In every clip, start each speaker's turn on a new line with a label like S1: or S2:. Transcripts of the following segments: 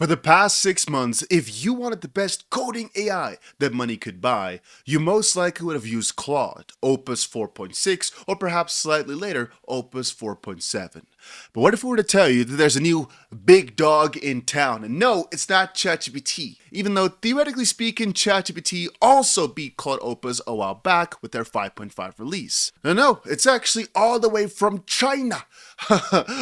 S1: For the past 6 months, if you wanted the best coding AI that money could buy, you most likely would have used Claude, Opus 4.6, or perhaps slightly later, Opus 4.7. But what if we were to tell you that there's a new big dog in town? And no, it's not ChatGPT, even though theoretically speaking, ChatGPT also beat Claude Opus a while back with their 5.5 release. No, it's actually all the way from China,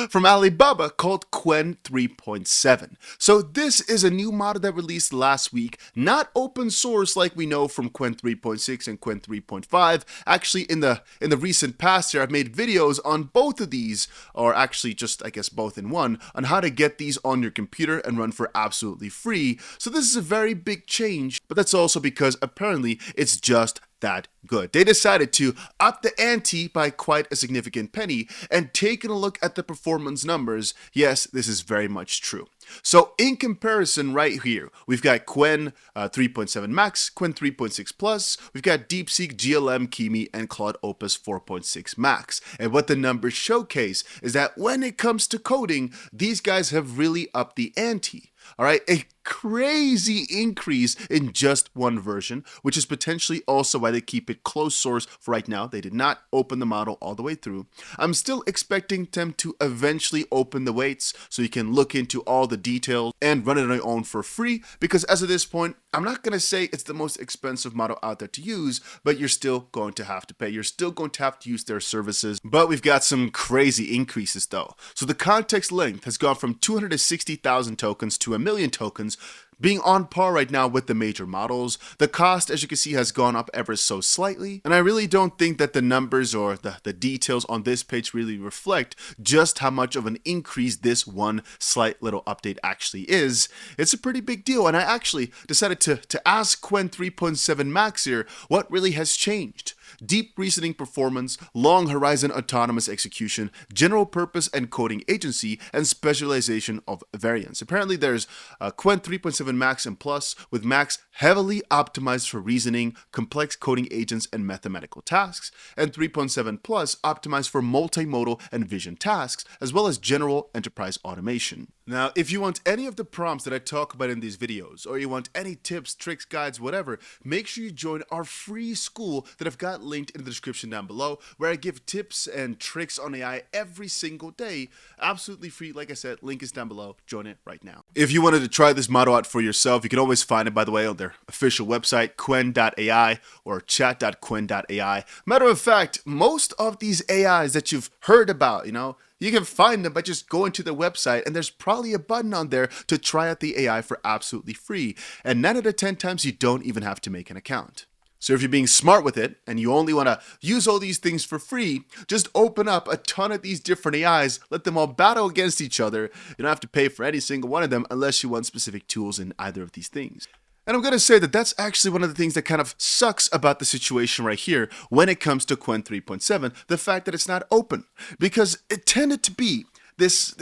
S1: from Alibaba, called Qwen 3.7. So this is a new model that released last week, not open source like we know from Qwen 3.6 and Qwen 3.5. Actually, in the recent past here, I've made videos on both of these, or actually just, I guess, both in one, on how to get these on your computer and run for absolutely free. So this is a very big change, but that's also because apparently it's just that good. They decided to up the ante by quite a significant penny, and taking a look at the performance numbers, yes, this is very much true. So in comparison right here, we've got Qwen 3.7 Max, Qwen 3.6 Plus, we've got DeepSeek, GLM, Kimi, and Claude Opus 4.6 Max. And what the numbers showcase is that when it comes to coding, these guys have really upped the ante. All right, a crazy increase in just one version, which is potentially also why they keep it closed source for right now. They did not open the model all the way through. I'm still expecting them to eventually open the weights so you can look into all the details and run it on your own for free, because as of this point, I'm not going to say it's the most expensive model out there to use, but you're still going to have to pay. You're still going to have to use their services. But we've got some crazy increases though. So the context length has gone from 260,000 tokens to 1,000,000 tokens, being on par right now with the major models. The cost, as you can see, has gone up ever so slightly, and I really don't think that the numbers or the details on this page really reflect just how much of an increase this one slight little update actually is. It's a pretty big deal, and I actually decided to ask Qwen 3.7 Max here what really has changed. Deep reasoning performance, long horizon autonomous execution, general purpose encoding agency, and specialization of variants. Apparently there's Qwen 3.7 Max and Plus, with Max heavily optimized for reasoning, complex coding agents, and mathematical tasks, and 3.7 Plus optimized for multimodal and vision tasks, as well as general enterprise automation. Now, if you want any of the prompts that I talk about in these videos, or you want any tips, tricks, guides, whatever, make sure you join our free school that I've got linked in the description down below, where I give tips and tricks on AI every single day, absolutely free. Like I said, link is down below. Join it right now. If you wanted to try this model out for yourself, you can always find it, by the way, on their official website, qwen.ai or chat.qwen.ai. Matter of fact, most of these AIs that you've heard about, you can find them by just going to their website, and there's probably a button on there to try out the AI for absolutely free. And 9 out of 10 times, you don't even have to make an account. So if you're being smart with it and you only want to use all these things for free, just open up a ton of these different AIs, let them all battle against each other. You don't have to pay for any single one of them unless you want specific tools in either of these things. And I'm going to say that that's actually one of the things that kind of sucks about the situation right here when it comes to Qwen 3.7, the fact that it's not open, because it tended to be this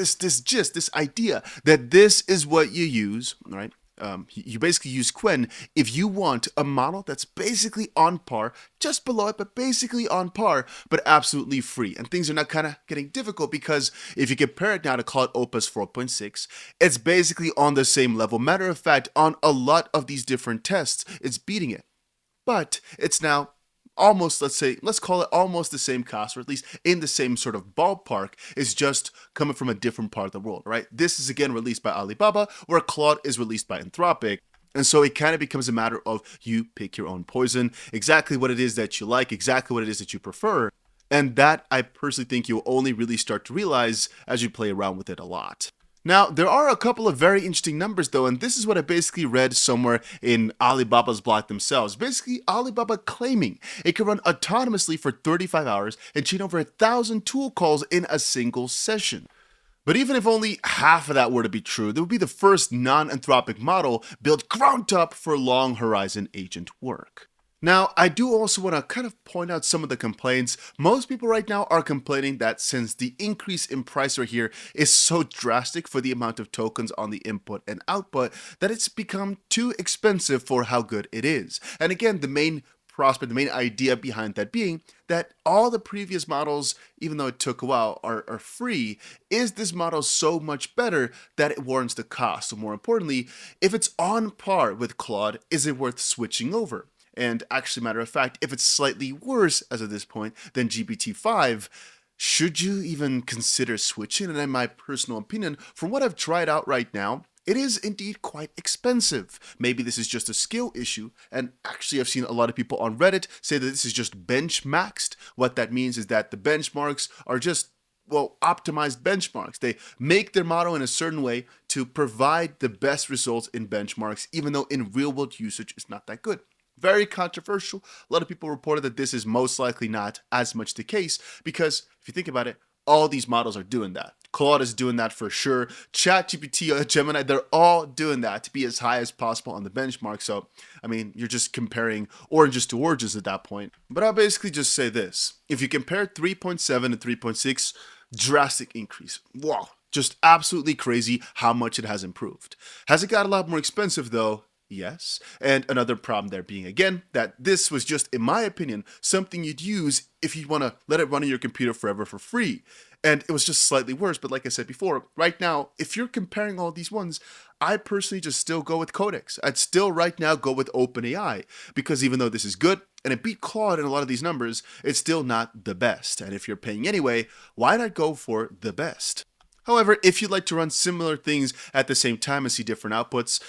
S1: idea that this is what you use, right? You basically use Qwen if you want a model that's basically on par, just below it, but basically on par, but absolutely free. And things are now kind of getting difficult, because if you compare it now to Claude Opus 4.6, it's basically on the same level. Matter of fact, on a lot of these different tests, it's beating it. But it's now almost, let's call it almost the same cost, or at least in the same sort of ballpark. Is just coming from a different part of the world, right? This is again released by Alibaba, where Claude is released by Anthropic. And so it kind of becomes a matter of you pick your own poison, exactly what it is that you like, exactly what it is that you prefer. And that, I personally think, you'll only really start to realize as you play around with it a lot. Now, there are a couple of very interesting numbers though, and this is what I basically read somewhere in Alibaba's blog themselves. Basically, Alibaba claiming it can run autonomously for 35 hours and chain over 1,000 tool calls in a single session. But even if only half of that were to be true, there would be the first non-Anthropic model built ground up for long horizon agent work. Now, I do also want to kind of point out some of the complaints. Most people right now are complaining that since the increase in price right here is so drastic for the amount of tokens on the input and output, that it's become too expensive for how good it is. And again, the main prospect, the main idea behind that being that all the previous models, even though it took a while, are free. Is this model so much better that it warrants the cost? So more importantly, if it's on par with Claude, is it worth switching over? And actually, matter of fact, if it's slightly worse as of this point than GPT-5, should you even consider switching? And in my personal opinion, from what I've tried out right now, it is indeed quite expensive. Maybe this is just a skill issue, and actually I've seen a lot of people on Reddit say that this is just benchmaxed. What that means is that the benchmarks are just, well, optimized benchmarks. They make their model in a certain way to provide the best results in benchmarks, even though in real world usage it's not that good. Very controversial. A lot of people reported that this is most likely not as much the case because if you think about it, all these models are doing that. Claude is doing that for sure. ChatGPT, Gemini, they're all doing that to be as high as possible on the benchmark. So, I mean, you're just comparing oranges to oranges at that point. But I'll basically just say this. If you compare 3.7 to 3.6, drastic increase. Wow. Just absolutely crazy how much it has improved. Has it got a lot more expensive though? Yes. And another problem there being, again, that this was just, in my opinion, something you'd use if you want to let it run on your computer forever for free. And it was just slightly worse. But like I said before, right now, if you're comparing all these ones, I personally just still go with Codex. I'd still right now go with OpenAI because even though this is good and it beat Claude in a lot of these numbers, it's still not the best. And if you're paying anyway, why not go for the best? However, if you'd like to run similar things at the same time and see different outputs,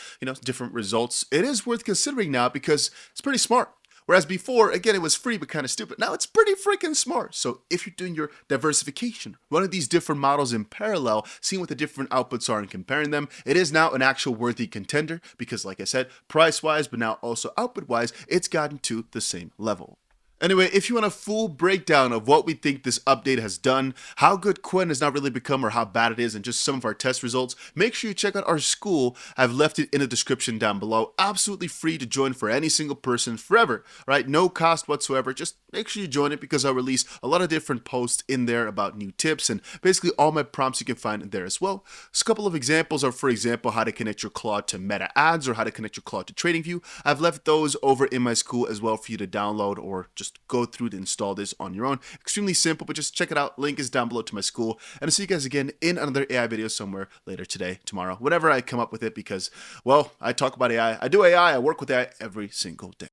S1: different results, it is worth considering now because it's pretty smart. Whereas before, again, it was free but kind of stupid. Now it's pretty freaking smart. So if you're doing your diversification, running these different models in parallel, seeing what the different outputs are and comparing them, it is now an actual worthy contender because, like I said, price-wise, but now also output-wise, it's gotten to the same level. Anyway, if you want a full breakdown of what we think this update has done, how good Qwen has not really become or how bad it is, and just some of our test results, make sure you check out our school. I've left it in the description down below. Absolutely free to join for any single person forever, right? No cost whatsoever. Just make sure you join it because I'll release a lot of different posts in there about new tips and basically all my prompts you can find in there as well. So a couple of examples are, for example, how to connect your Claude to Meta ads or how to connect your Claude to TradingView. I've left those over in my school as well for you to download or just go through to install this on your own. Extremely simple, but just check it out. Link is down below to my school. And I'll see you guys again in another AI video somewhere later today, tomorrow, whenever I come up with it because, well, I talk about AI. I do AI. I work with AI every single day.